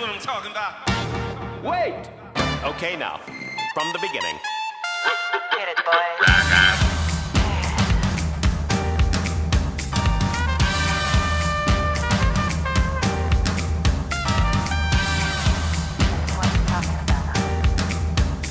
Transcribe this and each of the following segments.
what I'm talking about. Wait! Okay, now, from the beginning. Hit it, boys. What you talking about?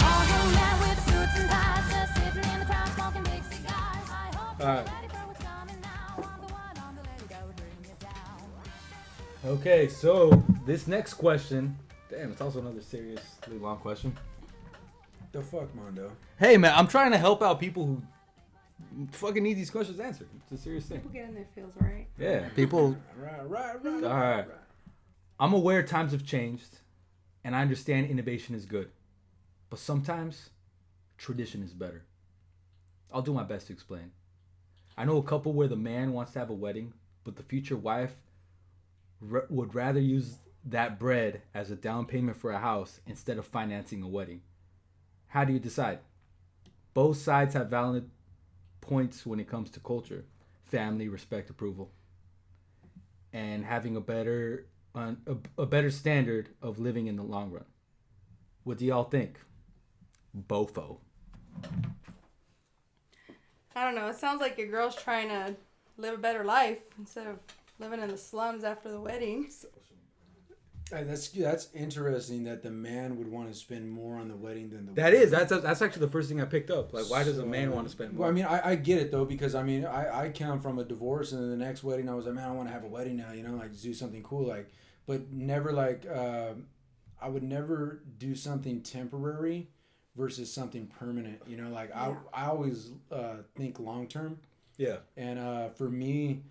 All young men with suits and ties, just sitting in the crowd smoking big cigars. I hope you're Alright. ready for what's coming now. I'm the one on the lady that would bring you down. Okay, so this next question, damn, it's also another seriously long question. The fuck, Mondo? Hey, man, I'm trying to help out people who fucking need these questions answered. It's a serious thing. People getting their feels right. Yeah, people. Right. All right. I'm aware times have changed, and I understand innovation is good, but sometimes tradition is better. I'll do my best to explain. I know a couple where the man wants to have a wedding, but the future wife would rather use that bread as a down payment for a house instead of financing a wedding. How do you decide? Both sides have valid points when it comes to culture, family, respect, approval, and having a better standard of living in the long run. What do y'all think? Bofo. I don't know. It sounds like your girl's trying to live a better life instead of living in the slums after the wedding. That's interesting that the man would want to spend more on the wedding than the That's actually the first thing I picked up. Like, why does a man want to spend more? Well, I mean, I get it though, because I mean, I come from a divorce, and then the next wedding I was like, man, I want to have a wedding now, like do something cool, like, but never like, I would never do something temporary versus something permanent, like I always think long term. Yeah. And for me,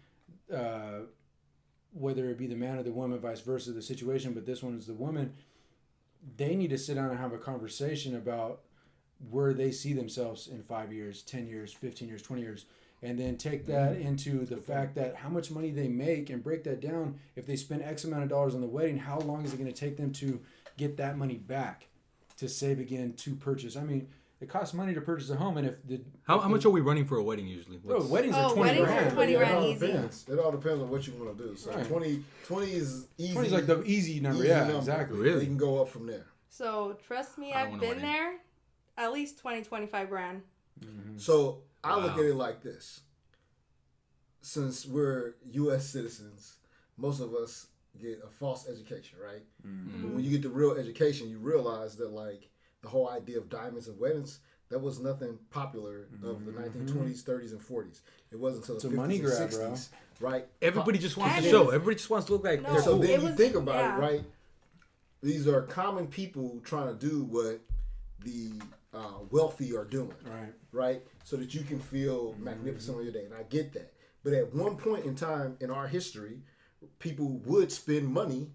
whether it be the man or the woman, vice versa, the situation, but this one is the woman, they need to sit down and have a conversation about where they see themselves in 5 years, 10 years, 15 years, 20 years, and then take that into the fact that how much money they make and break that down. If they spend X amount of dollars on the wedding, how long is it going to take them to get that money back to save again to purchase? I mean, it costs money to purchase a home, and how much are we running for a wedding usually? Weddings are 20 weddings grand. are 20 grand easy. It all depends on what you want to do. So Right. 20 is easy. 20 is like the easy number. Easy Yeah, number. exactly. Really? You can go up from there. So trust me, I don't I've want a been wedding. there. At least 20, 25 grand. So I look Wow. at it like this. Since we're U.S. citizens, most of us get a false education, right? But when you get the real education, you realize that like the whole idea of diamonds and weddings, that was nothing popular of the 1920s, 30s, and 40s. It wasn't until the It's a 50s money and grab, 60s, right? Everybody just wants to And show. it's- Everybody just wants to look like No, they're So cool. then it you was- think about yeah. it, right? These are common people trying to do what the wealthy are doing, right? So that you can feel magnificent on your day, and I get that. But at one point in time in our history, people would spend money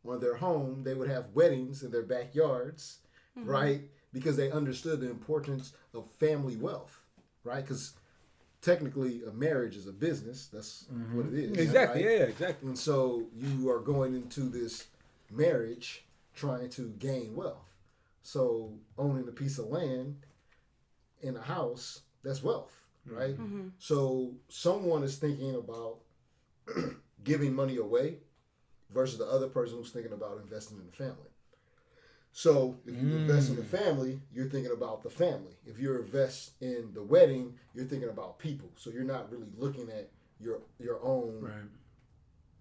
on their home. They would have weddings in their backyards, right? Because they understood the importance of family wealth, right? Because technically a marriage is a business. That's what it is. Exactly. right? Yeah, exactly. And so you are going into this marriage trying to gain wealth. So owning a piece of land in a house, that's wealth, right? So someone is thinking about giving money away versus the other person who's thinking about investing in the family. So if you invest in the family, you're thinking about the family. If you invest in the wedding, you're thinking about people. So you're not really looking at your own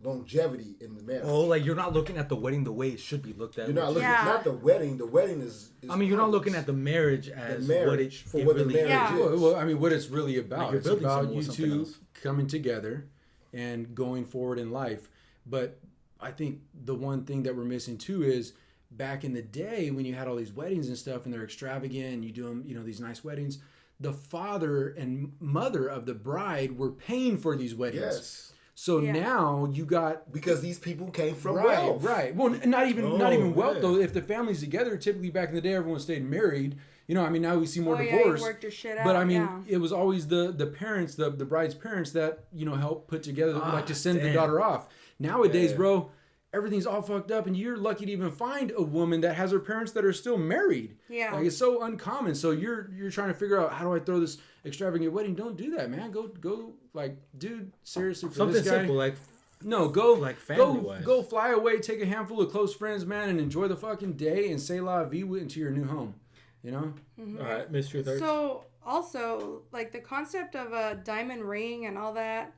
longevity in the marriage. Oh, like you're not looking at the wedding the way it should be looked at. You're not looking Yeah. not the wedding. The wedding is I mean, you're not looking pointless. at the marriage as marriage what it, for it what the really marriage is. is. Well, I mean, what it's really about. you're It's building about something you with something two else. coming together and going forward in life. But I think the one thing that we're missing too is back in the day when you had all these weddings and stuff and they're extravagant and you do them, these nice weddings, the father and mother of the bride were paying for these weddings. Yes. So Yeah. now you got Because these people came from right, wealth. right. Well, not even wealth yeah. though. If the family's together, typically back in the day, everyone stayed married. I mean, now we see more Oh, yeah, you divorce. worked your shit out, But I mean, yeah. it was always the parents, the bride's parents that help put together, like to send the damn. daughter off. Nowadays, Yeah. bro, everything's all fucked up, and you're lucky to even find a woman that has her parents that are still married. Yeah. Like, it's so uncommon. So you're trying to figure out, how do I throw this extravagant wedding? Don't do that, man. Go, like, dude, seriously, for Something this guy. simple, like No, go like family-wise. go fly away, take a handful of close friends, man, and enjoy the fucking day and say la vie into your new home. You know? all right, Mystery Third. So also, like the concept of a diamond ring and all that,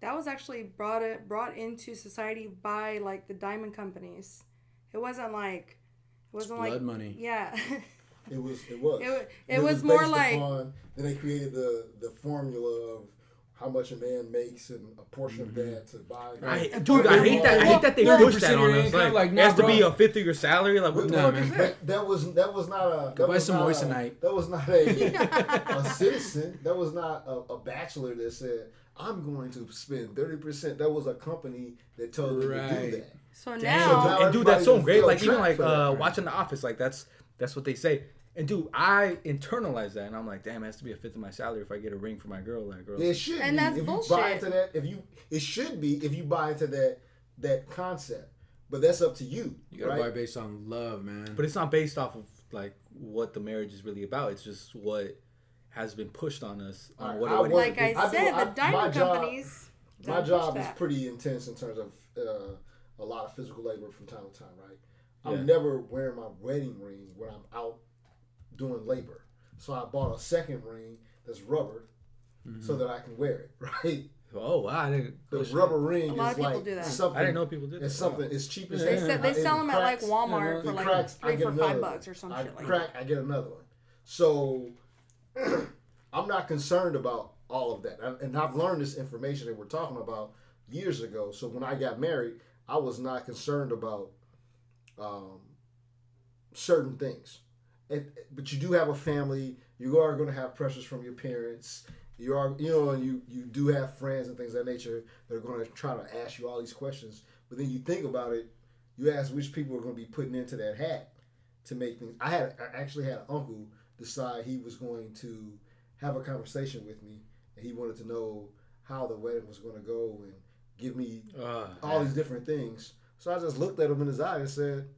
that was actually brought into society by like the diamond companies. It wasn't like Blood money. Yeah. It was. It was more based like upon, then they created the formula of how much a man makes and a portion of that to buy. I hate that they push that on us. Like, it has to be a fifth of your salary. Like, what the fuck is that? That was not a. Go buy some moissanite. That was not a citizen. That was not a bachelor that said, "I'm going to spend 30%." That was a company that told them to do that. so So now. now And dude, that's so everybody great. feel Like even trapped like for that. watching The Office, like that's what they say. And dude, I internalize that, and I'm like, damn, it has to be a fifth of my salary if I get a ring for my girl. Like, girl, It should And be. that's if bullshit. you buy into that, it should be if you buy into that concept. But that's up to you. You gotta right? buy based on love, man. but it's not based off of like what the marriage is really about. It's just what has been pushed on us on Alright, what I a wedding. work- Like I I do- said, I- the diamond my job- companies. My don't job push is that. pretty intense in terms of a lot of physical labor from time to time, right? Yeah. I'm never wearing my wedding ring when I'm out doing labor. So I bought a second ring that's rubber so that I can wear it, right? Oh wow, I didn't. The oh, shit. rubber ring A lot is of people like do that. something. I didn't know people did It's that. something. It's cheap as They hell. said they It sell them at like cracks. Walmart for It like cracks, I three get for another $5 or some I shit like crack, that. I get another one. So I'm not concerned about all of that, and I've learned this information that we're talking about years ago. So when I got married, I was not concerned about certain things. But you do have a family. You are going to have pressures from your parents. You are, and you do have friends and things of that nature that are going to try to ask you all these questions. But then you think about it, you ask which people are going to be putting into that hat to make things. I actually had an uncle decide he was going to have a conversation with me, and he wanted to know how the wedding was going to go and give me all these different things. So I just looked at him in his eye and said,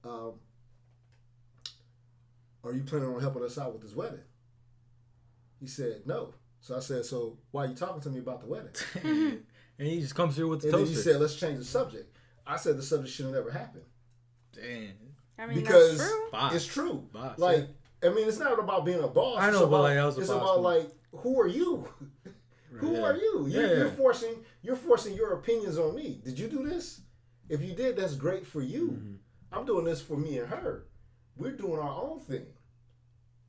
"Are you planning on helping us out with this wedding?" He said, "No." So I said, "So why are you talking to me about the wedding?" And he just comes here with the And then toaster. he said, "Let's change the subject." I said, "The subject should have never happened." Damn. I mean, Because that's true. Boss. it's true. Boss, Like, I mean, it's not about being a boss. I know, it's but about, like, that was a it's boss about move. like, who are you? Who Yeah. are you? You're, Yeah. you're forcing your opinions on me. Did you do this? If you did, that's great for you. Mm-hmm. I'm doing this for me and her. We're doing our own thing.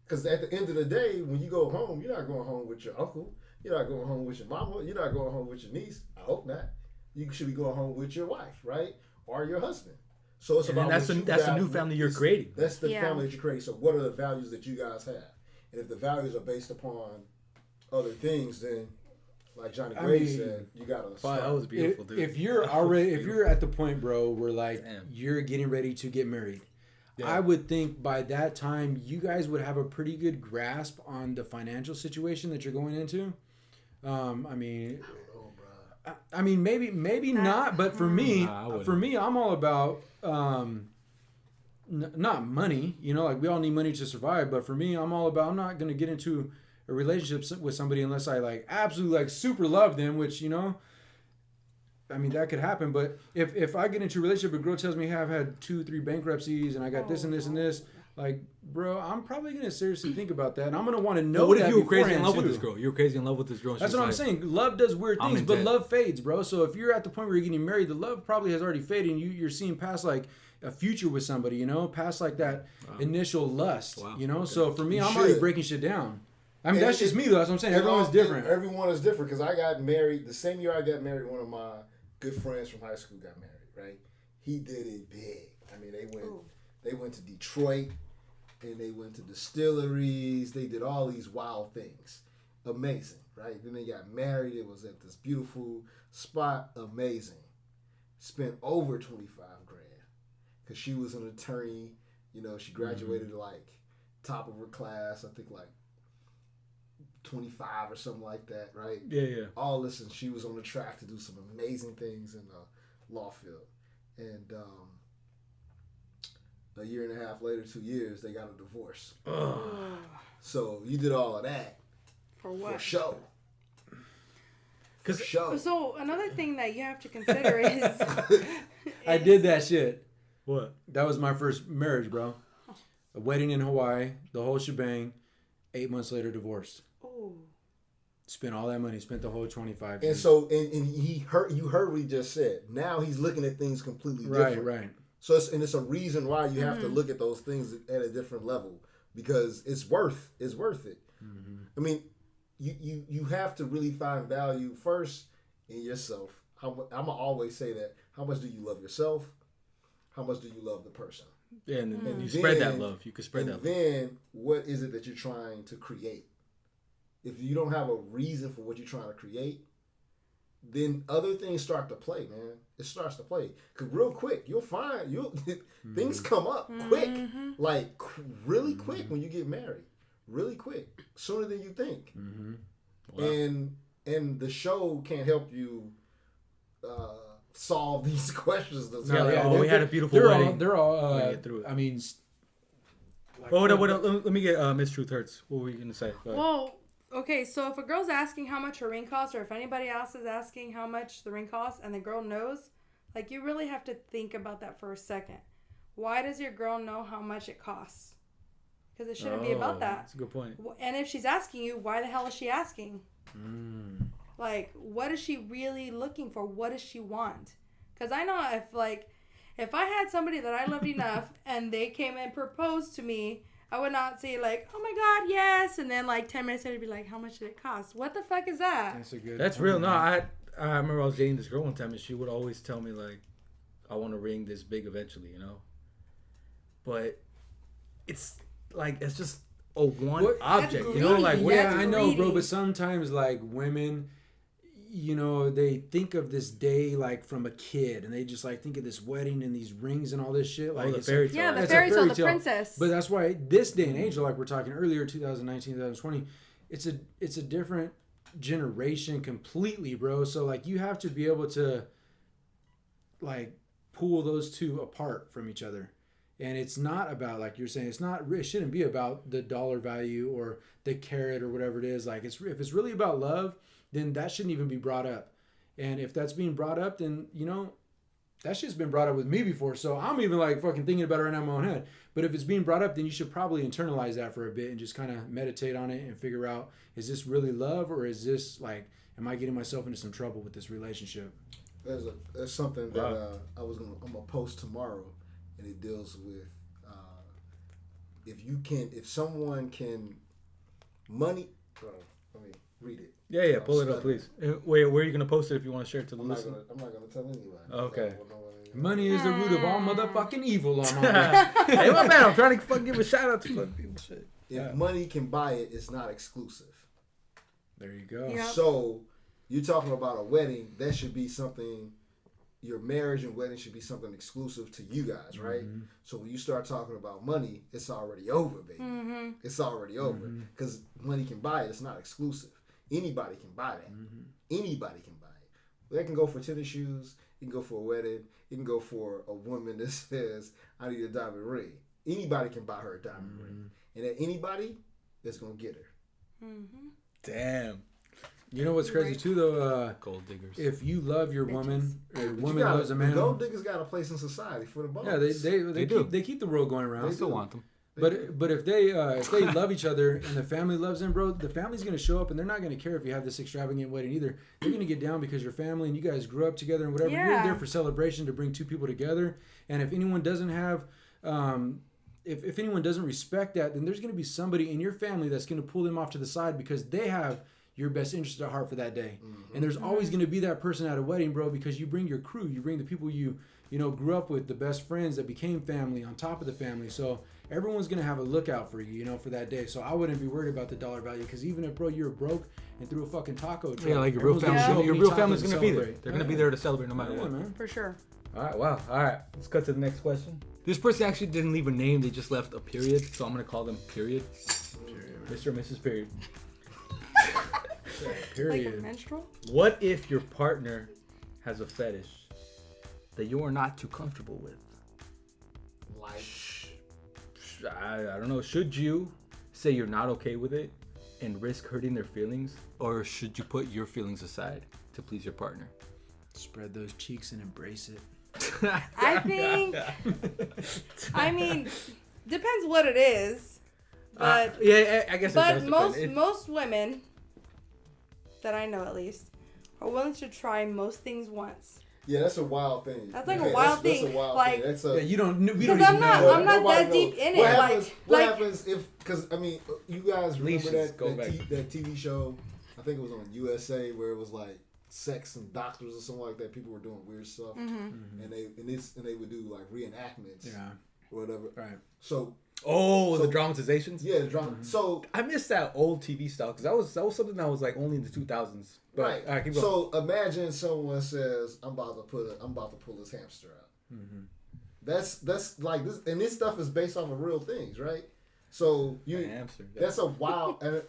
Because at the end of the day, when you go home, you're not going home with your uncle. You're not going home with your mama. You're not going home with your niece. I hope not. You should be going home with your wife, right? Or your husband. So it's And about then that's what the- you that's the value. new family you're It's- creating. That's the Yeah. family that you're creating. So what are the values that you guys have? And if the values are based upon other things, then like Johnny Gray said, you gotta start. That was beautiful, dude. If you're already, if you're at the point, bro, where like Damn. you're getting ready to get married, Yeah. I would think by that time you guys would have a pretty good grasp on the financial situation that you're going into. I mean, Oh, bro. I mean, maybe not, but for me, Nah, I wouldn't. I'm all about not money. You know, like we all need money to survive. But for me, I'm all about. I'm not gonna get into a relationship with somebody unless I like absolutely like super love them. Which I mean that could happen. But if I get into a relationship, a girl tells me, "Hey, I've had 2-3 bankruptcies and I got this and this and this." Like, bro, I'm probably gonna seriously think about that, and I'm gonna want to know. But what if that you were crazy in beforehand, love with too. this girl? You were crazy in love with this girl. and That's she's what I'm like, saying. Love does weird I'm things, in but debt. love fades, bro. So if you're at the point where you're getting married, the love probably has already faded, and you're seeing past like a future with somebody, past like that initial lust, Wow. So for me, You I'm already should. breaking shit down. I mean, And that's just me, though. That's what I'm saying. Everyone's different. Everyone is different because I got married the same year I got married. One of my good friends from high school got married. Right, he did it big. I mean, they went to Detroit and they went to distilleries. They did all these wild things. Amazing, right? Then they got married. It was at this beautiful spot. Amazing. Spent over 25 grand because she was an attorney. She graduated like top of her class. I think like 25 or something like that, right? Yeah. All this, and she was on the track to do some amazing things in the law field. and a year and a half later, 2 years, they got a divorce. So you did all of that For what? for show. For Cause show. So another thing that you have to consider is I did that shit. what? That was my first marriage, bro. A wedding in Hawaii, the whole shebang. 8 months later, divorced. Ooh. Spent all that money. Spent the whole 25. And years. so, and you heard what he just said. Now he's looking at things completely different. Right. So it's a reason why you have to look at those things at a different level, because it's worth it. Mm-hmm. I mean, you have to really find value first in yourself. I'm gonna always say that. How much do you love yourself? How much do you love the person? Yeah, and And you spread that then- love. You can spread And that love. then what is it that you're trying to create? If you don't have a reason for what you're trying to create, then other things start to play, man. It starts to play. Cause real quick, you'll find things come up quick, like really quick when you get married. Really quick, sooner than you think. Wow. And the show can't help you solve these questions. We had a beautiful wedding. They're all. We're gonna get through it. I mean, Hold on. Let me get Miss Truth Hurts. What were you gonna say? Go ahead. Well, okay, so if a girl's asking how much her ring costs, or if anybody else is asking how much the ring costs, and the girl knows, like, you really have to think about that for a second. Why does your girl know how much it costs? Because it shouldn't be about that. That's a good point. And if she's asking you, why the hell is she asking? Like, what is she really looking for? What does she want? Because I know if I had somebody that I loved enough and they came and proposed to me, I would not say, like, oh my God, yes. And then, like, 10 minutes later, be like, how much did it cost? What the fuck is that? that's a good. That's real. No, I remember I was dating this girl one time, and she would always tell me, like, I want a ring this big eventually, you know? But it's, like, it's just a one What- object, That's you know? Like, greedy. what? Yeah, That's I know, bro. greedy. But sometimes, like, women, you know, they think of this day like from a kid, and they just like think of this wedding and these rings and all this shit. Like the it's fairy like- tale. Yeah, the it's a fairy tale, the princess. But that's why this day and age, like we're talking earlier, 2019, 2020, it's a different generation completely, bro. So like you have to be able to like pull those two apart from each other. And it's not about, like you're saying, it shouldn't be about the dollar value or the carat or whatever it is. Like if it's really about love, then that shouldn't even be brought up. And if that's being brought up, then, you know, that shit's been brought up with me before. So I'm even like fucking thinking about it right now in my own head. But if it's being brought up, then you should probably internalize that for a bit and just kind of meditate on it and figure out, is this really love, or is this like, am I getting myself into some trouble with this relationship? There's something that I'm gonna post tomorrow, and it deals with if someone can money. Let me read it. Yeah, pull it up, please. Wait, where are you going to post it if you want to share it to the I'm not listener? gonna tell anybody. Okay. Money is the root of all motherfucking evil. On my Hey, my bad. I'm trying to fucking give a shout out to fucking people. Shit. If money can buy it, it's not exclusive. There you go. Yeah. So you're talking about a wedding. That should be something. Your marriage and wedding should be something exclusive to you guys, right? So when you start talking about money, it's already over, baby. It's already over because money can buy it. It's not exclusive. Anybody can buy that. Anybody can buy it. They can go for tennis shoes. It can go for a wedding. It can go for a woman that says, "I need a diamond ring." Anybody can buy her a diamond ring, and that anybody is gonna get her. Damn. You know what's crazy too, though? Gold diggers. If you love your woman, or a But woman loves a man. Gold diggers got a place in society for the bones. Yeah, they keep the world going around. I still want them. But if they love each other and the family loves them, bro, the family's gonna show up and they're not gonna care if you have this extravagant wedding either. They're gonna get down because you're family and you guys grew up together and whatever. You're Yeah. there for celebration to bring two people together. And if anyone doesn't have, if anyone doesn't respect that, then there's gonna be somebody in your family that's gonna pull them off to the side because they have your best interest at heart for that day. And there's always gonna be that person at a wedding, bro, because you bring your crew, you bring the people you grew up with, the best friends that became family on top of the family. So everyone's gonna have a lookout for you, for that day. So I wouldn't be worried about the dollar value because even if, bro, you're broke and threw a fucking taco truck, Yeah, like your real everyone's gonna family. show up Your and real eat tacos family's and gonna be there. celebrate. They're gonna be there to celebrate no matter Yeah, what. man. For sure. All right, wow. All right, let's cut to the next question. This person actually didn't leave a name; they just left a period. So I'm gonna call them period. Mr. and Mrs. Period. Like Period. menstrual? What if your partner has a fetish that you are not too comfortable with? Like, I don't know. Should you say you're not okay with it and risk hurting their feelings, or should you put your feelings aside to please your partner? Spread those cheeks and embrace it. I think. I mean, depends what it is, but yeah, I guess. but it does most depend. most women that I know at least are willing to try most things once. yeah, that's a wild thing. That's like a wild That's thing. a wild Like- thing. That's a, Yeah, you don't. We don't Because even I'm not, know. I'm not Nobody that deep knows. in it. What happens, what like happens if, because, I mean, you guys remember Leashes, that, go that, back. that TV show, I think it was on USA, where it was like sex and doctors or something like that. People were doing weird stuff. Mm-hmm. And they would do like reenactments Yeah. or whatever. Right. So, Oh, So- the dramatizations. yeah, the drama. So, I missed that old TV style because that was something that was like only in the 2000s. But, right. All right, keep going. So imagine someone says, I'm about to pull this hamster out. That's like this, and this stuff is based off of real things, right? So A hamster. that's a wild, and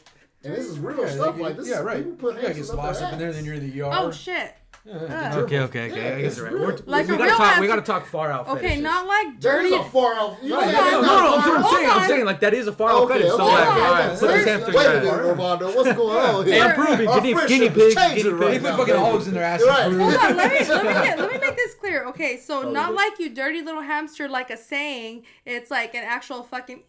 this is real Yeah, stuff. they- Like this, yeah, right. people put You gotta get hamsters up lost their up in there, ass. then you're in the yard. oh shit. Yeah, Okay. Yeah, I guess it's you're right. real. Like we a gotta real talk. ass- We gotta talk far out. Okay, fetishes. not like There is dirty. a far out. You Right, can't- yeah, No, Hold I'm on. saying like that is a far out Okay, fetish. okay, So like, okay, all right, okay. put this Wait hamster a minute, in. Armando. What's going on here? Hey, I'm proving Our guinea friendship pigs. is changing Guinea right pigs. They now, put fucking baby. olives in their ass. Right. and Hold fruit. on, let me make this clear. Okay, so not yeah. like you dirty little hamster like a saying. It's like an actual fucking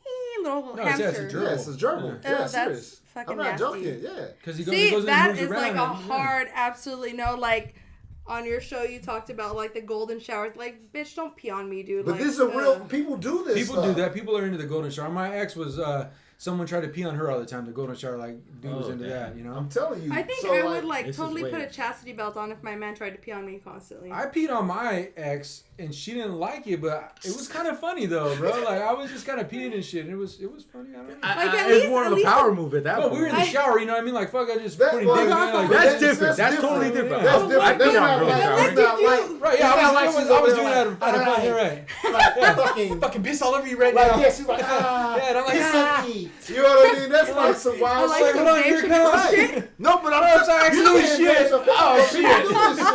little No, it's- yeah, hamster. it's a Yeah, it's a gerbil. Yeah. Yeah, that's serious. fucking I'm not nasty. joking. Yeah. Because he See, goes that and is moves like around a and- hard, absolutely no. Like on your show, you talked about like the golden shower. Like, bitch, don't pee on me, dude. But like, this is a real. People do this. People stuff. do that. People are into the golden shower. My ex was someone tried to pee on her all the time. The golden shower, like dude was Oh, into damn. that. You know. I'm telling you. I think so, I would like this is totally way- put a chastity belt on if my man tried to pee on me constantly. I peed on my ex and she didn't like it, but it was kind of funny though, bro. Like I was just kind of peeing and shit, and it was funny. I don't know. Like, at It's least- more at of a least- power move at that No, point. we were in the shower, you know what I mean? Like fuck, I just That- putting well, dick in there. Like That's different. That's different. totally different. That's Oh, different. That's peed on not girls' like. shower. That's not like. right, yeah, it's not like I she's was over doing there that out of fun. You're right. Like fucking. Fucking piss all over you right Like now. yeah, she's like ah. Yeah, and I'm like, piss ah. and eat. You know what I mean? That's like some wild like shit. some hold on, gay here shit. comes. No, but I'm sorry, you doing can't shit. dance up- Oh, People shit. do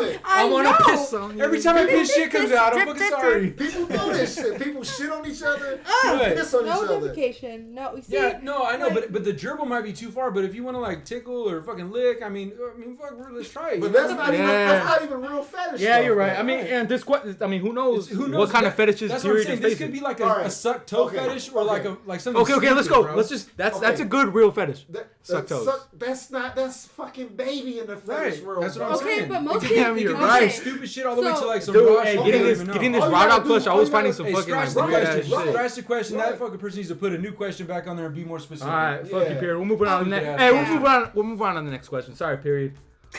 this shit. I wanna know. piss on you. Every time I piss shit comes out, I'm Drip, fucking drip, sorry. People do this shit. People shit on each other. Right. Piss on each No other. defecation. No, we see. Yeah, no, I know, like- but the gerbil might be too far. But if you want to like tickle or fucking lick, I mean, fuck, let's try it. But you know? that's not even. Yeah. That's not even real fetish. Yeah, stuff, you're right. though. I mean, and this I mean, who knows? Who knows what kind of that- fetishes That's what I'm Fury saying. just This faces. could be like All a right. suck toe Okay. fetish or Okay. like something. Okay, let's stupid, go. bro. Let's just that's Okay. a good real fetish. Suck toes. That's fucking baby in the fetish Right. world. That's what bro. I'm Okay, saying. but most It people. can be you're from right. stupid shit all the way to So- like some Dude, raw hey, shit. getting I don't this even getting know. this All you ride gotta out do- clutch, I all was you finding gotta- some Hey, fucking scratch like the weird ass question. shit. Scratch the question. Right. That fucking person needs to put a new question back on there and be more specific. All right, fuck you, Yeah. period. We'll move on to the next. Yeah. Hey, Yeah. we'll move on to the next question. Sorry, period.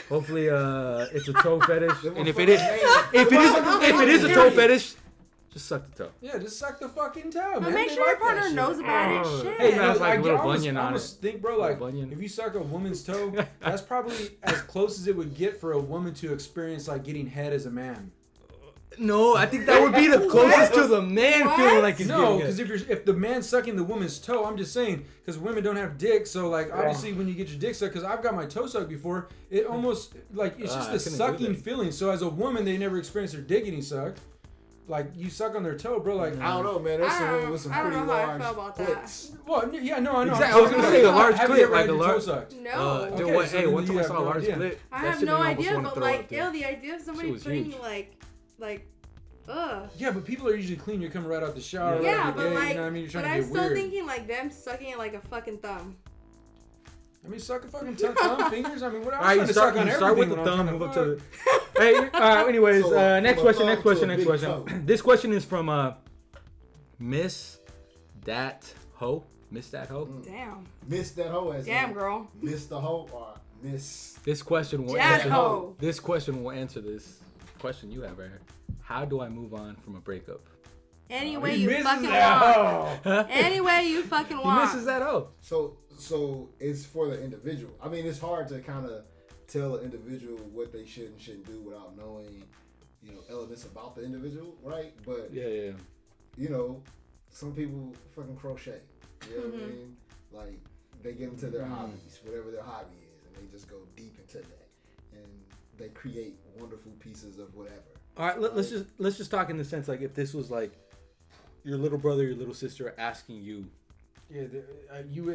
Hopefully, it's a toe fetish, and if it is a toe fetish, just suck the toe. Yeah, just suck the fucking toe, But man. make They sure your like that partner shit. knows about it. Oh. Shit. Hey, Hey, man, it's like a little almost, bunion I on almost it. think, bro, Little like bunion. if you suck a woman's toe, that's probably as close as it would get for a woman to experience like getting head as a man. No, I think that would be the closest to the man What? feeling like he's No, getting because if the man's sucking the woman's toe, I'm just saying, because women don't have dicks, so like obviously when you get your dick sucked, because I've got my toe sucked before, it almost like it's just I the couldn't do sucking that. feeling. So as a woman, they never experience their dick getting sucked. Like you suck on their toe, bro. Like I don't know, man. There's some I women don't- with some I don't pretty know how I large feel about that. clicks. Well, yeah, no, I know. Exactly. I was gonna say a large Have you clit, ever like had a your large- toe sucked? No. Dude, Okay, so hey, then one time you I have saw a no large idea. clit. I That have shit no made me almost idea, wanna but throw like, up, dude. ew, the idea of somebody was putting huge. like, ugh. Yeah, but people are usually clean. You're coming right out the shower. Yeah, right but every day, like, you know what I mean? You're but trying I'm to get still weird. thinking like them sucking it like a fucking thumb. I mean, suck a fucking thumb fingers. I mean, what? I'm All right, trying you to start, suck on you start with the everything when thumb, I'm move up trying to the. Hey, all right. Anyways, So, next from a question. thumb Next to question. a Next big question. toe. This question is from Miss Dat Ho. Miss Dat Ho. Damn. Miss that hoe as Damn, in girl. Miss the hoe or miss. This question will Jazz answer. ho. This question will answer this question you have right here. How do I move on from a breakup? Any way He you misses fucking that. want. Any way you fucking He want. misses that hoe. So it's for the individual. I mean, it's hard to kind of tell an individual what they should and shouldn't do without knowing, elements about the individual, right? But Yeah. some people fucking crochet. You know what I mean? Like they get into their hobbies, whatever their hobby is, and they just go deep into that, and they create wonderful pieces of whatever. All right, let's just talk in the sense like if this was like your little brother, your little sister asking you. Yeah,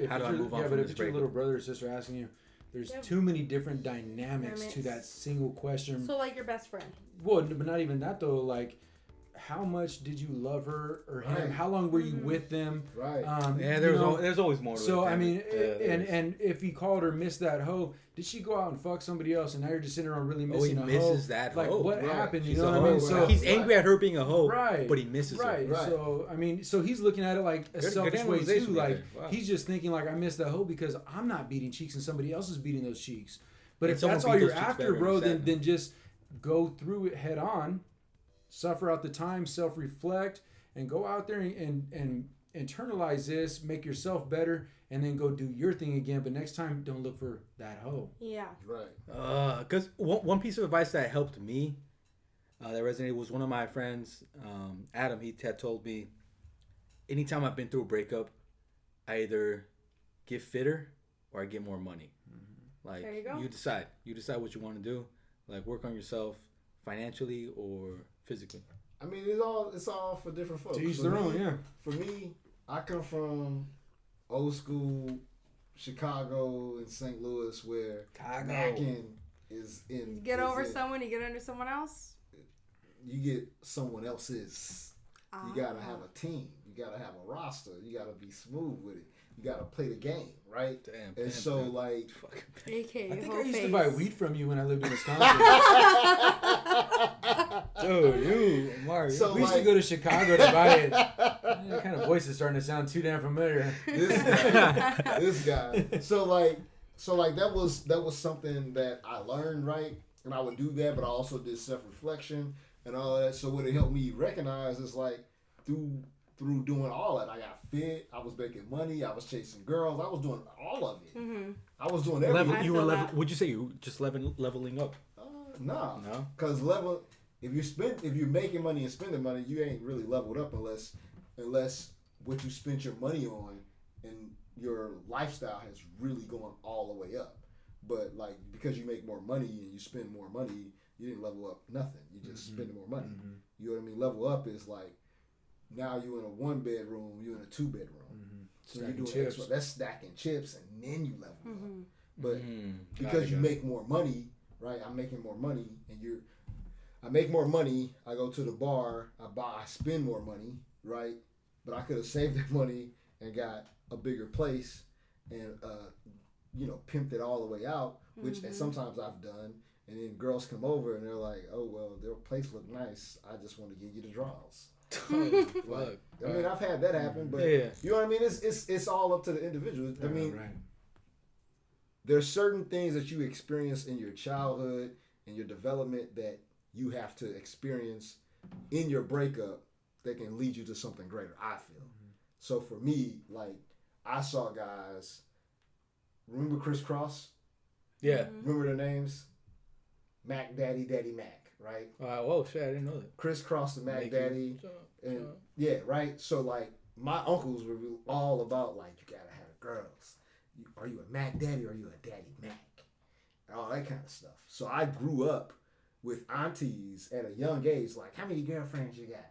How do I move on yeah, from but if this it's your breakup? little brother or sister asking you, there's Yeah. too many different dynamics to that single question. So like your best friend. Well, but not even that though. Like, how much did you love her or him? Right. How long were you with them? Right. Yeah, you there's always more to it. So I than- mean, yeah, there is. and if he called her miss that hoe, did she go out and fuck somebody else? And now you're just sitting around really he missing a hoe. misses that Like hoe. what Right. happened? You She's know a what I mean? hoe. So He's angry at her being a hoe, right, but he misses right. her. Right. So I mean, so he's looking at it like a Good selfish way too. analyzation right Like there. Wow. he's just thinking like I missed that hoe because I'm not beating cheeks and somebody else is beating those cheeks. But And if someone that's beat all you're those cheeks after, better and bro, you're then sad. then just go through it head on, suffer out the time, self-reflect, and go out there and internalize this, make yourself better, and then go do your thing again. But next time, don't look for that hoe. Yeah. Right. Because one piece of advice that helped me, that resonated, was one of my friends, Adam. He had told me, anytime I've been through a breakup, I either get fitter or I get more money. Like There you go. you decide what you want to do. Like work on yourself financially or physically. I mean, it's all for different folks. To each For their me- own, yeah. For me, I come from old school Chicago and St. Louis where Chicago. macking is in. You get is over in. someone, you get under someone else. You get someone else's. You gotta have a team. You gotta have a roster. You gotta be smooth with it. You gotta play the game, right? Damn. And so like, AKA I think whole I used to face. buy weed from you when I lived in Wisconsin. Dude, you, Mario. So- We used to like- go to Chicago to buy it. That kind of voice is starting to sound too damn familiar. this guy. So like that was something that I learned, right? And I would do that, but I also did self-reflection and all that. So what it helped me recognize is like through doing all that, I got fit, I was making money, I was chasing girls, I was doing all of it. Mm-hmm. I was doing level. everything. You were feel level. that. Would you say you were just leveling up? Nah, No? because if you're making money and spending money, you ain't really leveled up unless what you spent your money on and your lifestyle has really gone all the way up. But like because you make more money and you spend more money, you didn't level up nothing. You just spending more money. You know what I mean? Level up is like now you in a 1-bedroom, you in a 2-bedroom. So Stacking you're doing chips. extra. That's stacking chips, and then you level up. But Got because it, you got it. make more money, right? I'm making more money, and I make more money. I go to the bar. I spend more money, right? But I could have saved that money and got a bigger place, and pimped it all the way out. Which and sometimes I've done. And then girls come over and they're like, "Oh well, their place look nice. I just want to give you the draws." Like, I mean, I've had that happen, but Yeah. you know what I mean. It's all up to the individual. I mean, right. there's certain things that you experience in your childhood and your development that you have to experience in your breakup that can lead you to something greater, I feel. So for me, like, I saw guys, remember Criss Cross? Yeah. Remember their names? Mac Daddy, Daddy Mac, right? Whoa, shit! I didn't know that. Criss Cross and Mac Make Daddy. you- And yeah, right. So like my uncles were all about like you gotta have girls. Are you a Mac Daddy or are you a Daddy Mac? And all that kind of stuff. So I grew up with aunties at a young age. Like, how many girlfriends you got?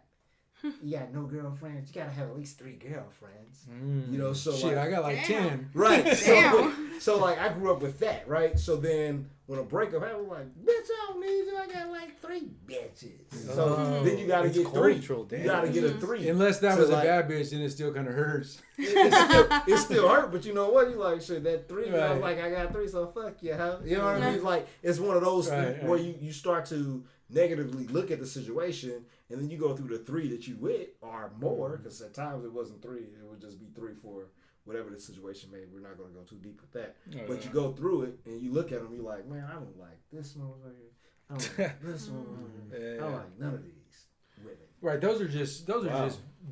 You got no girlfriends. You gotta have at least 3 girlfriends. You know, so Shit, like, I got like Damn. 10. right. Damn. So like I grew up with that, right? So then when a breakup happened, I'm like, bitch, I don't need you. I got like 3 bitches. So Oh, then you gotta it's get 3. cultural, You damn. gotta get a 3. Unless that So, was like, a bad bitch, then it still kind of hurts. it still hurt, but you know what? You like, shit, that 3, I was Right. like, I got 3, so fuck you, huh? You know what I mean? Like, it's one of those Right, things where you start to negatively look at the situation, and then you go through the 3 that you with, or more, because at times it wasn't 3, it would just be 3 for whatever the situation may be. We're not going to go too deep with that. But you go through it, and you look at them, you're like, man, I don't like this motherfucker. I don't like this motherfucker. I don't like none of these women. Right, those are just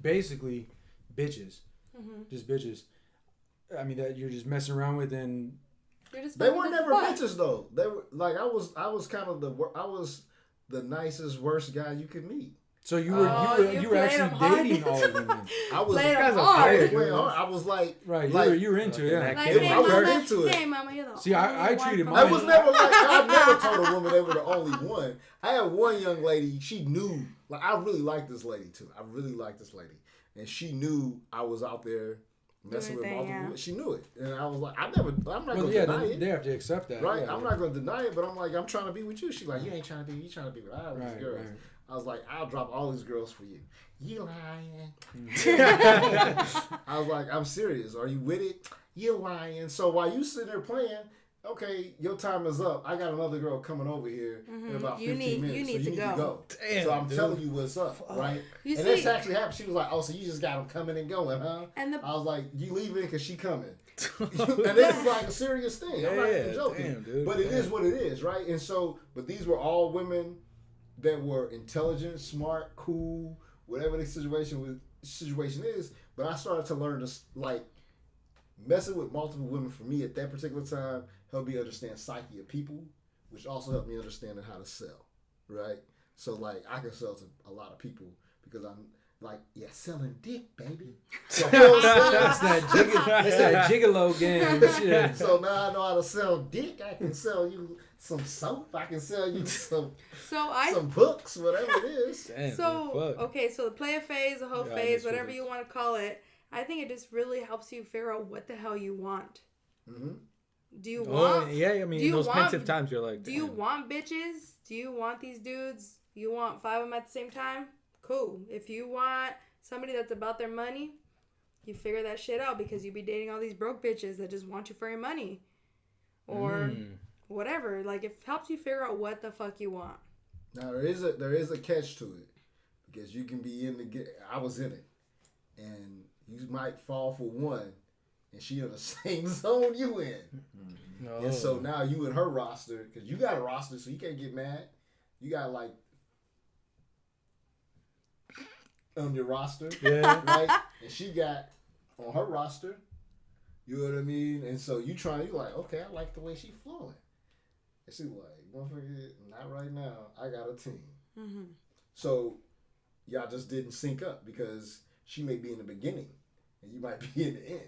basically bitches. Just bitches. I mean, that you're just messing around with, and You're just They fucking were with never fuck. bitches though. They were like I was kind of I was the nicest, worst guy you could meet. So you you were played actually him hard. dating all of them. Then. I was Played him guy's a hard. player. playing hard. I was like, Right, like, you were into it. Yeah. Like, Like, Yeah, hey, I was mama, into it. hey, mama, you're the See, I only treated one mine- I was never like, I never told a woman they were the only one. I had one young lady, she knew, like, I really liked this lady too. I really liked this lady. And she knew I was out there messing with Doing multiple thing, yeah. women. She knew it. And I was like, I'm not Well, going to yeah, deny they it. have to accept that. Right? Yeah, I'm yeah. not going to deny it, but I'm like, I'm trying to be with you. She's like, you ain't trying to be, you trying to be with all these Right, girls. right. I was like, I'll drop all these girls for you. You lying. I was like, I'm serious. Are you with it? You lying. So while you sitting there playing, okay, your time is up. I got another girl coming over here in about 15 minutes. You so need to go. Damn, so I'm telling you what's up, right? You and see- that's actually happened. She was like, oh, so you just got them coming and going, huh? And the- I was like, you leaving because she coming. And this is like a serious thing. I'm not even Yeah, joking. damn, dude. But it is what it is, right? And so, but these were all women that were intelligent, smart, cool, whatever the situation is. But I started to learn this, like, messing with multiple women for me at that particular time helped me understand psyche of people, which also helped me understand how to sell, right? So, like, I can sell to a lot of people because I'm like, yeah, selling dick, baby. So, you know what I'm saying? That's that gigolo game. Shit. So now I know how to sell dick. I can sell you some soap. I can sell you some books, whatever it is. Damn, So, dude, fuck. okay, so the player phase, the hoe Yeah, phase, this whatever was- you want to call it, I think it just really helps you figure out what the hell you want. Mm-hmm. Do you Oh, want? yeah, I mean, do you those want- pensive times, you're like, Do you damn. want bitches? Do you want these dudes? You want 5 of them at the same time? Cool. If you want somebody that's about their money, you figure that shit out because you be dating all these broke bitches that just want you for your money. Or whatever. Like, it helps you figure out what the fuck you want. Now there is a catch to it because you can be in the. I was in it, and you might fall for one, and she in the same zone you in, No. and so now you in her roster because you got a roster, so you can't get mad. You got like on your roster, Yeah. right? And she got on her roster. You know what I mean? And so you like, okay, I like the way she flowing. And she like, motherfucker, not right now. I got a team. Mm-hmm. So y'all just didn't sync up because she may be in the beginning and you might be in the end.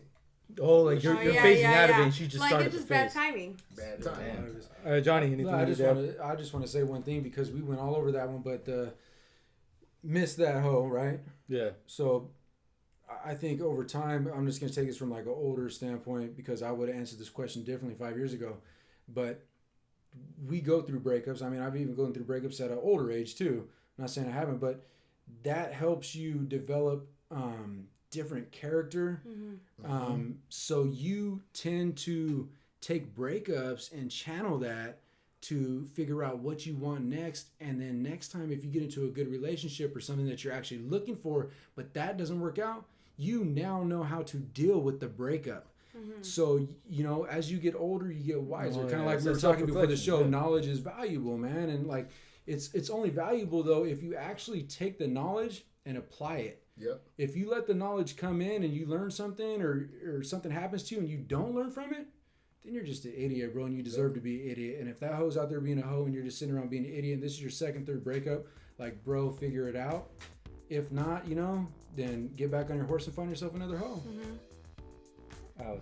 Oh, like you're phasing out of it and she just like, started it's to just bad phase. timing. Bad time. Damn. All right, Johnny, anything No, I to just want to say one thing because we went all over that one, but missed that hoe, right? Yeah. So I think over time, I'm just going to take this from like an older standpoint because I would have answered this question differently 5 years ago. But we go through breakups. I mean, I've even gone through breakups at an older age too. I'm not saying I haven't, but that helps you develop different character. So you tend to take breakups and channel that to figure out what you want next. And then next time, if you get into a good relationship or something that you're actually looking for, but that doesn't work out, you now know how to deal with the breakup. So, you know, as you get older, you get wiser. Kind of like we were talking before the show, knowledge is valuable, man. And like, it's only valuable though if you actually take the knowledge and apply it. Yep. If you let the knowledge come in and you learn something or something happens to you and you don't learn from it, then you're just an idiot, bro, and you deserve to be an idiot. And if that hoe's out there being a hoe and you're just sitting around being an idiot and this is your second, third breakup, like, bro, figure it out. If not, you know, then get back on your horse and find yourself another hoe.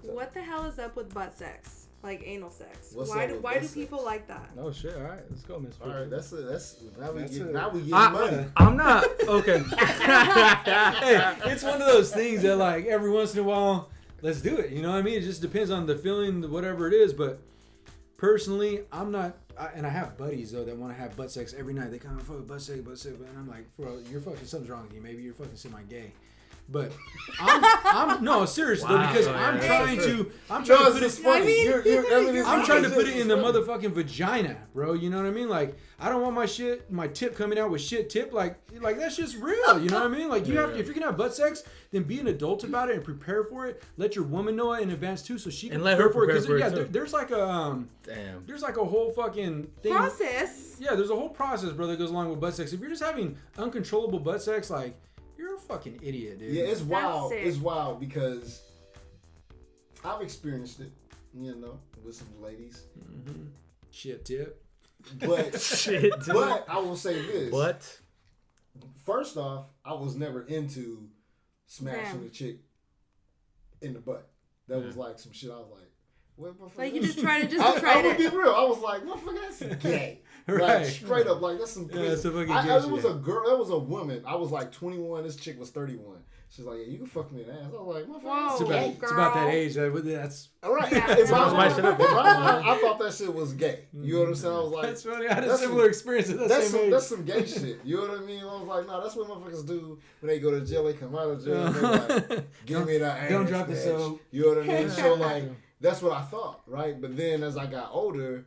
What the hell is up with butt sex? Like anal sex? What's Why up do with why butt do sex? people like that? Oh shit! All right, let's go, Miss. All right, that's now we get money. I'm not okay. Hey, it's one of those things that like every once in a while, let's do it. You know what I mean? It just depends on the feeling, whatever it is. But personally, I'm not. And I have buddies though that want to have butt sex every night. They come fuck butt sex, and I'm like, bro, you're fucking something's wrong with you. Maybe you're fucking semi-gay. But I'm no seriously though, because I'm trying to put it. funny. I mean, I'm trying to put it in the motherfucking vagina, bro. You know what I mean? Like, I don't want my tip coming out with shit tip. Like that's just real. You know what I mean? Like, you have, if you're gonna have butt sex, then be an adult about it and prepare for it. Let your woman know it in advance too, so she can And let her prepare for it. prepare for it, too. There's like a Damn. there's like a whole fucking thing. Process. Yeah, there's a whole process, bro, that goes along with butt sex. If you're just having uncontrollable butt sex, like, you're a fucking idiot, dude. Yeah, it's wild. sick. It's wild because I've experienced it, you know, with some ladies. Shit tip. But Shit. but I will say this. But first off, I was never into smashing Damn. a chick in the butt. That was like some shit. I was like, what motherfucker? Like you just tried it, I tried would be it. real. I was like, motherfucker, that's gay. Right. Like straight up, like that's some. Yeah, that's some fucking gay It was shit. a girl. It was a woman. I was like 21. This chick was 31. She's like, yeah, you can fuck me in the ass. I was like, motherfucker, Whoa. that's gay. It's about that Girl. age. That's All right. Yeah. In my Sounds mind, spiced up. in my mind, I thought that shit was gay. You know what I'm saying? I was like, that's funny. I had a that's similar some- experience at that that's same age. that's some gay shit. You know what I mean? I was like, nah, that's what motherfuckers do when they go to jail. They come out of jail. They like, give me that ass. Don't drop the bitch. soap. You know what I mean? So like, that's what I thought, right? But then as I got older,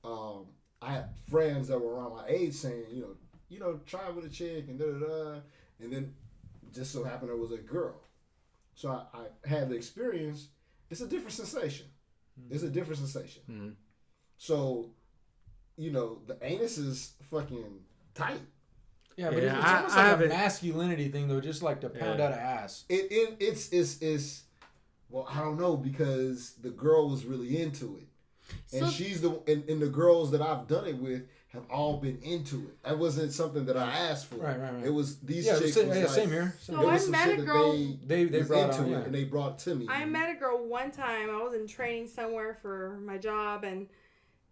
I had friends that were around my age saying, you know, try with a chick and da da da, and then just so happened it was a girl. So I had the experience. It's a different sensation. It's a different sensation. Mm-hmm. So, the anus is fucking tight. Yeah, but Yeah, it's I almost like a haven't- masculinity thing, though, just like to pound Yeah. out an ass. It's well, I don't know, because the girl was really into it. And So- she's and the girls that I've done it with have all been into it. That wasn't something that I asked for. Right. It was these Yeah, chicks. same, was yeah, like, same here. So it was I some met shit a that girl. They was brought into on, it, yeah. and they brought to me. I met a girl one time. I was in training somewhere for my job, and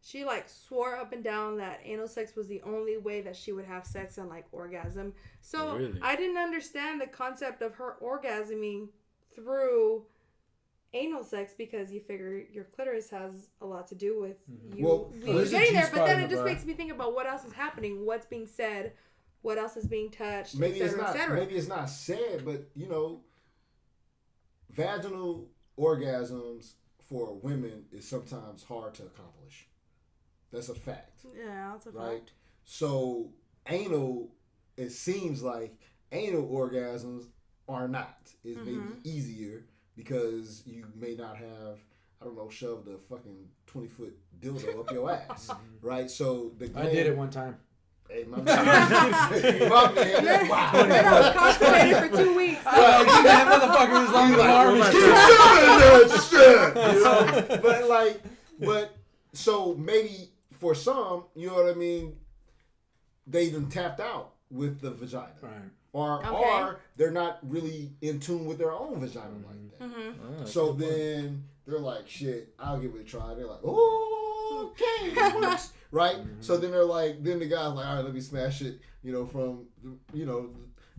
she like swore up and down that anal sex was the only way that she would have sex and like orgasm. So Really? I didn't understand the concept of her orgasming through anal sex, because you figure your clitoris has a lot to do with you Well, there's a getting there. G-spot But then in it the just butt. makes me think about what else is happening, what's being said, what else is being touched, Maybe it's etc., not. etc. Maybe it's not said, but vaginal orgasms for women is sometimes hard to accomplish. That's a fact. Yeah, that's a Right? fact. So anal, it seems like anal orgasms are not. It's maybe easier because you may not have, I don't know, shoved a fucking 20-foot dildo up your ass, right? So the I did it one time. Hey, my man. My man. That's wild. Then I was constipated for 2 weeks. That motherfucker was long as an arm and shit. Keep saying that shit. But so maybe for some, you know what I mean, they done tapped out with the vagina. Right. Or they're not really in tune with their own vagina like that. Oh, So then they're like, shit, I'll give it a try. They're like, oh, okay, this works. Right? So then they're like, then the guy's like, all right, let me smash it, from, the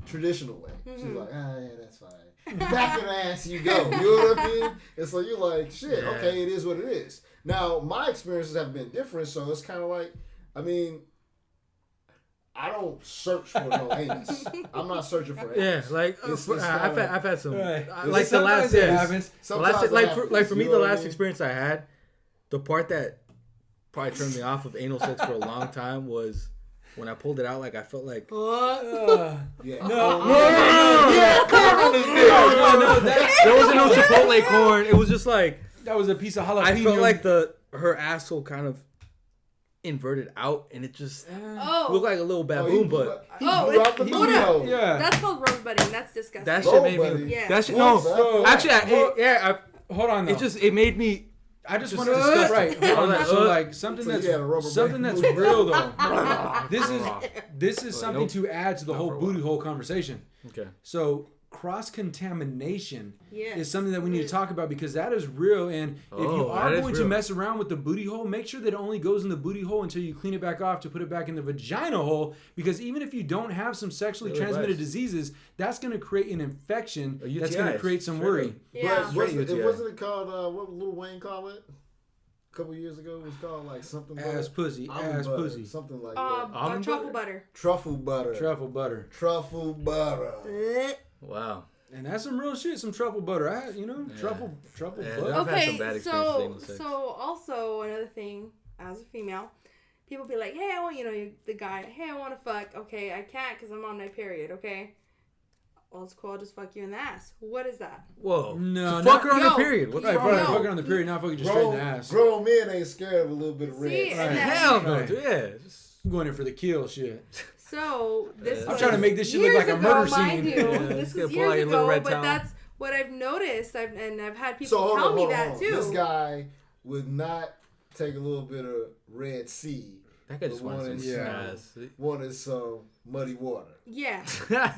traditional way. She's like, yeah, that's fine. Back in the ass you go. You know what I mean? And so you're like, shit, okay, it is what it is. Now, my experiences have been different, so it's kind of like, I don't search for no anus. I'm not searching for anus. Yeah, like It's I've kinda- had some. Right. Like the last, Sometimes it yeah, happens. the last, Sometimes like it for happens, me, you the know what I last mean? experience I had, the part that probably turned me off of anal sex for a long time was when I pulled it out. Like I felt like Yeah. there wasn't no Chipotle corn. It was just like That was a piece of jalapeno. I felt like her asshole kind of inverted out, and it just looked like a little baboon. But he blew out the booty hole. Yeah. That's called rosebudding. That's disgusting. that shit made Buddy. me. Yeah. That shit What, no. bro? Actually, Hold on, though. it made me. I just Just want to disgusting. right. Hold on. Like, So like something So you that's had a rubber something band. that's real though. This is something nope. to add to the whole for a booty hole conversation. Okay. So cross contamination Yes. is something that we need to talk about because that is real. And if you Oh, are that is going to real. mess around with the booty hole, make sure that it only goes in the booty hole until you clean it back off to put it back in the vagina hole. Because even if you don't have some sexually Really transmitted nice. disease, that's going to create an infection. A That's going to UTI, create some straight worry. up. Yeah. But wasn't UTI. it called, what would Lil Wayne call it? A couple years ago, it was called like something Ass pussy, almond ass butter, pussy. something like Almond truffle butter? butter. Truffle butter. Truffle butter. Truffle butter. Wow. And that's some real shit, some truffle butter. Truffle Yeah, butter. I've had some Okay, bad experiences with so anal sex. also another thing, as a female, people be like, hey, I want, the guy, hey, I want to fuck. Okay, I can't because I'm on my period. Okay, well, it's cool. I'll just fuck you in the ass. What is that? Whoa. No, To fuck her on Yo, her period. What the Right, fuck? fucking No. fucking on the period, not fucking just straight in the ass. Grown men ain't scared of a little bit of red. See, and then- Hell no, Right. dude. Yeah. I'm going in for the kill shit. So this I'm was trying to make this shit look years like a ago, murder mind scene. you. Yeah, This just gonna was pull out years your little ago, red but towel. that's what I've noticed. I've had people So hold tell on, me hold that on. too. This guy would not take a little bit of Red Sea That guy just One wanted is, some yeah. ass. one is muddy water. Yeah.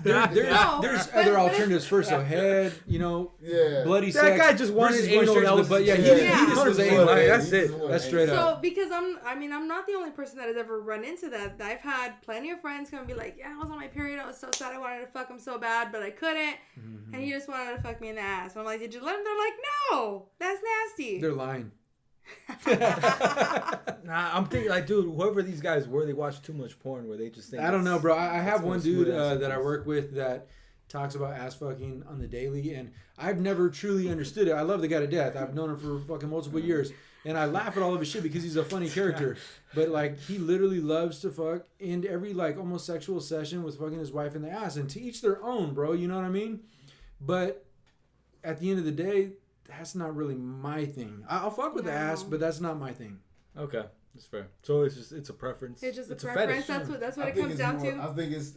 There's No, there's but- other but alternatives. First, so head, Yeah. bloody That sex. guy just wanted versus anal, going straight that to the was- butt. Yeah, Yeah. he just was 100% anal. Like, that's he just it. wanted That's anal. straight up. So because I'm not the only person that has ever run into that. I've had plenty of friends come and be like, yeah, I was on my period. I was so sad. I wanted to fuck him so bad, but I couldn't. And he just wanted to fuck me in the ass. And I'm like, did you let him? They're like, no, that's nasty. They're lying. Nah, I'm thinking like, dude, whoever these guys were, they watch too much porn where they just think. I don't know, bro. I have what one a smooth dude ass that I is. work with that talks about ass fucking on the daily, and I've never truly understood it. I love the guy to death. I've known him for fucking multiple years, and I laugh at all of his shit because he's a funny character. But like, he literally loves to fuck, and every like almost sexual session with fucking his wife in the ass, and to each their own, bro. You know what I mean? But at the end of the day, that's not really my thing. I'll fuck with the ass, but that's not my thing. Okay, that's fair. So it's a preference. It's just a fetish. preference. That's what I it think comes it's down more, to.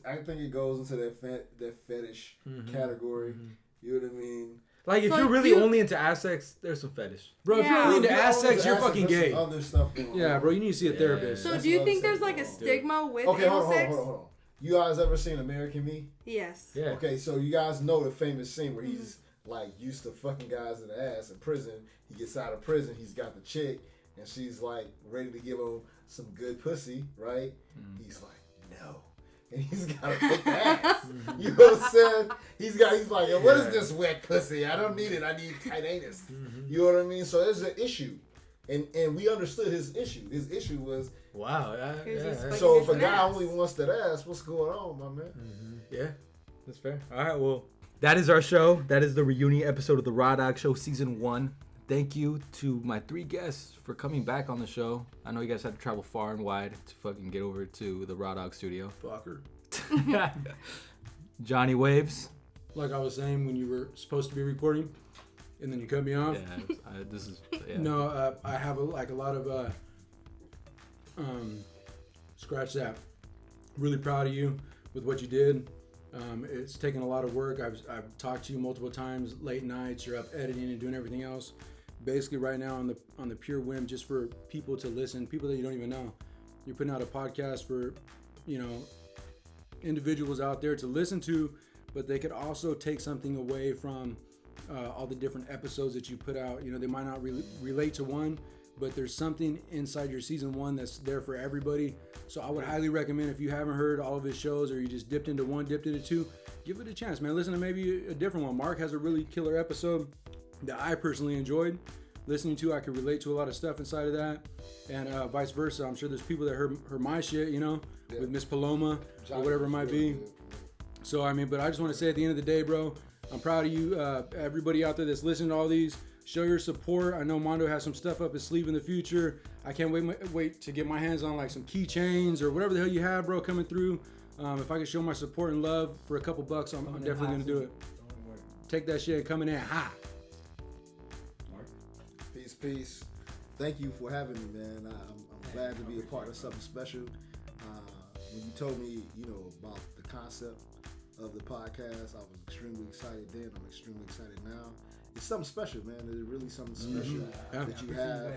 I think it goes into that fetish category. You know what I mean? Like if So you're really you- only into ass sex, there's some fetish. Bro, if Yeah. you're really into If ass you're sex, you're into fucking there's gay. some other stuff going Yeah, on. bro, you need to see a therapist. So That's do you what think I'm there's saying. like a stigma with Okay, anal hold on, sex? hold on. You guys ever seen American Me? Yes. Yeah. Okay, so you guys know the famous scene where he's like used to fucking guys in the ass in prison. He gets out of prison, he's got the chick, and she's like ready to give him some good pussy, right? He's like, no. And he's gotta take the ass. You know what I'm saying? He's like, yo, what is this wet pussy? I don't need it. I need tight anus. You know what I mean? So there's an issue. And we understood his issue. His issue was, Wow. Here's this Yeah. fucking so if a different guy ass. only wants that ass, what's going on, my man? Yeah, that's fair. All right, well, that is our show. That is the reunion episode of the Raw Dog Show Season 1. Thank you to my 3 guests for coming back on the show. I know you guys had to travel far and wide to fucking get over to the Raw Dog studio. Fucker. Johnny Waves. Like I was saying when you were supposed to be recording, and then you cut me off. Yeah, this is... Yeah. No, I have a lot of scratch that. Really proud of you with what you did. It's taken a lot of work. I've talked to you multiple times, late nights. You're up editing and doing everything else. Basically, right now on the pure whim, just for people to listen, people that you don't even know. You're putting out a podcast for, individuals out there to listen to, but they could also take something away from all the different episodes that you put out. They might not relate to one, but there's something inside your season 1 that's there for everybody. So I would highly recommend, if you haven't heard all of his shows, or you just dipped into 1, dipped into 2, give it a chance, man. Listen to maybe a different one. Mark has a really killer episode that I personally enjoyed listening to. I could relate to a lot of stuff inside of that, and vice versa. I'm sure there's people that heard my shit, with Miss Paloma or whatever it might be. So, but I just want to say at the end of the day, bro, I'm proud of you. Everybody out there that's listening to all these, show your support. I know Mondo has some stuff up his sleeve in the future. I can't wait to get my hands on like some keychains or whatever the hell you have, bro, coming through. If I can show my support and love for a couple bucks, I'm definitely going to do it. Take that shit and coming in hot. Peace. Thank you for having me, man. I'm glad to be a part of something special. When you told me, about the concept of the podcast, I was extremely excited then. I'm extremely excited now. It's something special, man. It's really something special that you have.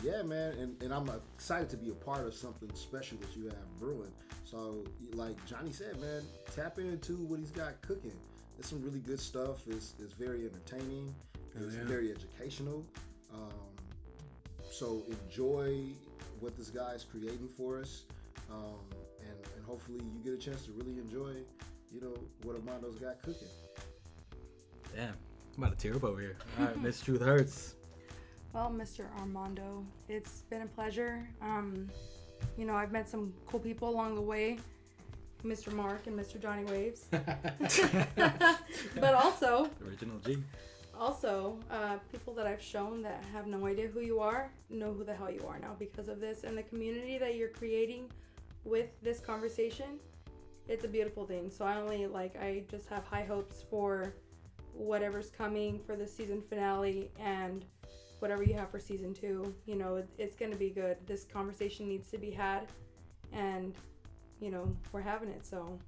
Yeah, man, and I'm excited to be a part of something special that you have brewing. So, like Johnny said, man, tap into what he's got cooking. It's some really good stuff. It's very entertaining. It's very educational. So enjoy what this guy is creating for us, and hopefully you get a chance to really enjoy, what Armando's got cooking. Damn, I'm about to tear up over here. All right, Miss Truth Hurts. Well, Mr. Armando, it's been a pleasure. I've met some cool people along the way, Mr. Mark and Mr. Johnny Waves. But also, Original G. People that I've shown that have no idea who you are, know who the hell you are now because of this. And the community that you're creating with this conversation, it's a beautiful thing. So I just have high hopes for whatever's coming for the season finale and whatever you have for season 2. It's going to be good. This conversation needs to be had, and, we're having it, so.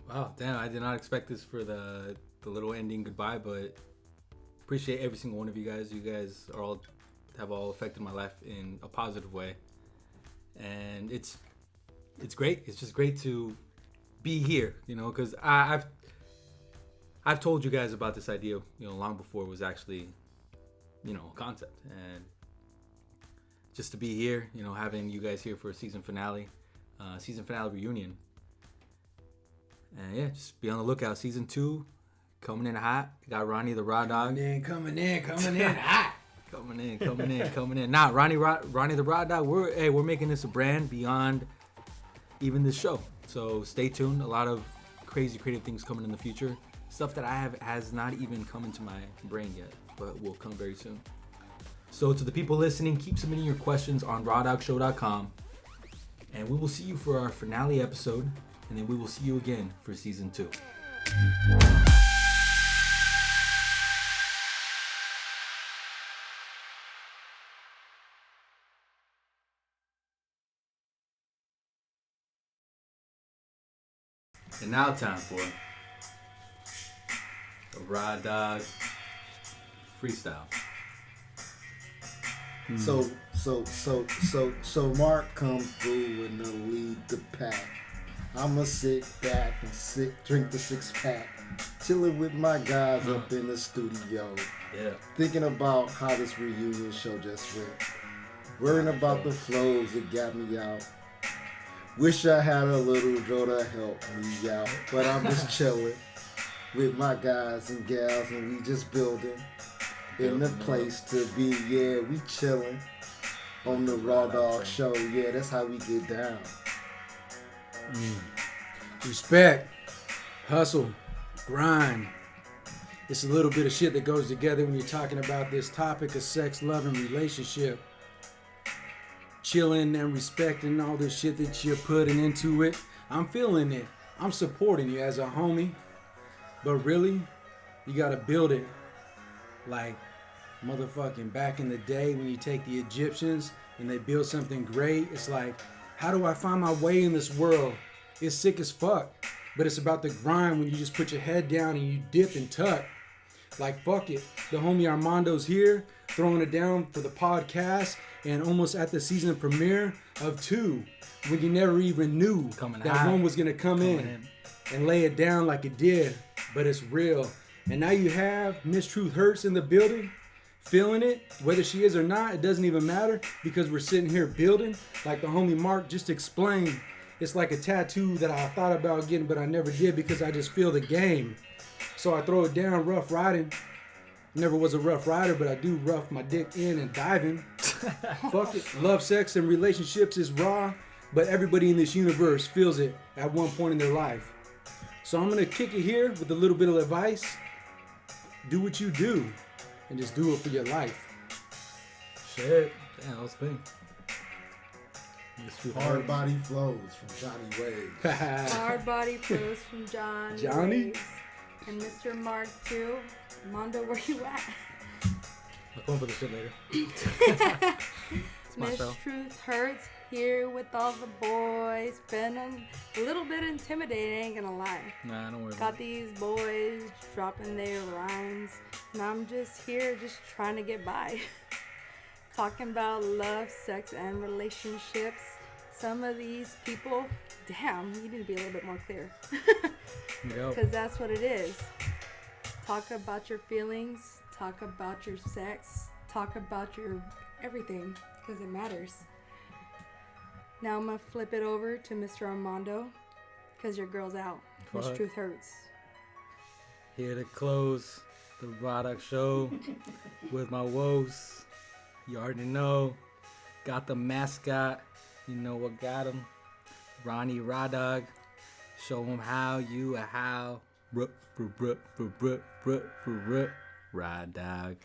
Wow, damn, I did not expect this for the little ending goodbye, but appreciate every single one of you guys. You guys have all affected my life in a positive way. and it's great. It's just great to be here, you know, because I've told you guys about this idea, you know, long before it was actually, you know, a concept, and just to be here, you know, having you guys here for a season finale reunion, and yeah, just be on the lookout. Season 2 coming in hot. Got Ronnie the Raw Dog Coming in hot. coming in. Nah, Ronnie the Raw Dog. We're making this a brand beyond even this show. So stay tuned. A lot of crazy creative things coming in the future. Stuff that has not even come into my brain yet, but will come very soon. So to the people listening, keep submitting your questions on rawdogshow.com, and we will see you for our finale episode, and then we will see you again for season 2. And now time for a Raw Dog freestyle. So Mark come through and lead the pack. I'ma sit back and drink the 6-pack, chilling with my guys up in the studio. Yeah. Thinking about how this reunion show just went. Worrying about the flows that got me out. Wish I had a little girl to help me out, but I'm just chilling with my guys and gals, and we just building in the place to be. Yeah, we chilling on the Raw Dog Show. Yeah, that's how we get down. Respect, hustle, grind. It's a little bit of shit that goes together when you're talking about this topic of sex, love, and relationship. Chilling and respecting all the shit that you're putting into it. I'm feeling it. I'm supporting you as a homie. But really, you gotta build it like motherfucking back in the day when you take the Egyptians and they build something great. It's like, how do I find my way in this world? It's sick as fuck. But it's about the grind when you just put your head down and you dip and tuck. Like, fuck it. The homie Armando's here, throwing it down for the podcast, and almost at the season premiere of 2, when you never even knew that one was gonna come in and lay it down like it did. But it's real. And now you have Miss Truth Hurts in the building, feeling it. Whether she is or not, it doesn't even matter, because we're sitting here building. Like the homie Mark just explained, it's like a tattoo that I thought about getting, but I never did because I just feel the game. So I throw it down, rough riding. Never was a rough rider, but I do rough my dick in and diving. Fuck it. Love, sex, and relationships is raw, but everybody in this universe feels it at one point in their life. So I'm going to kick it here with a little bit of advice. Do what you do, and just do it for your life. Shit. Damn, that was clean. Hard Body Flows from Johnny Waves. Hard Body Flows from Johnny Waves. And Mr. Mark too. Mondo, where you at? I'll come for the shit later. Miss Truth Hurts here with all the boys. Been a little bit intimidating, ain't gonna lie. Nah, don't worry. Got these boys dropping their rhymes, and I'm just here just trying to get by. Talking about love, sex, and relationships. Some of these people, damn, you need to be a little bit more clear. Because that's what it is. Talk about your feelings, talk about your sex, talk about your everything, because it matters. Now I'm going to flip it over to Mr. Armando, because your girl's out. Miss Truth Hurts. Here to close the Raw Dog Show with my woes. You already know. Got the mascot. You know what got him. Ronnie Raw Dog. Show him how, you a how. Raw Dog.